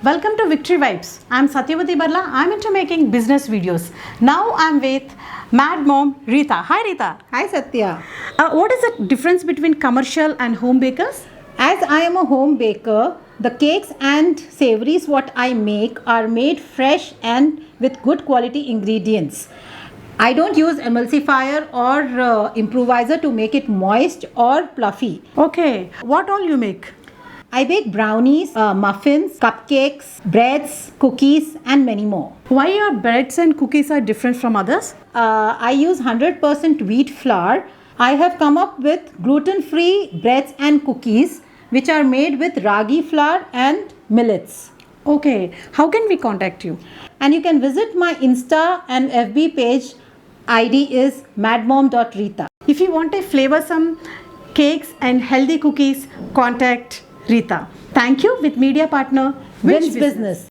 Welcome to Victory Vibes. I'm Satyavati Barla. I'm into making business videos. Now I'm with MADMOM Reetha. Hi Reetha. Hi Satya. What is the difference between commercial and home bakers? As I am a home baker, the cakes and savories what I make are made fresh and with good quality ingredients. I don't use emulsifier or improviser to make it moist or fluffy. Okay. What all you make? I bake brownies, muffins, cupcakes, breads, cookies and many more. Why your breads and cookies are different from others? I use 100% wheat flour. I have come up with gluten-free breads and cookies which are made with ragi flour and millets. Okay. How can we contact you? And you can visit my Insta and FB page. ID is madmom.reetha. If you want a flavorsome cakes and healthy cookies, contact Reetha. Thank you with media partner Winz Business.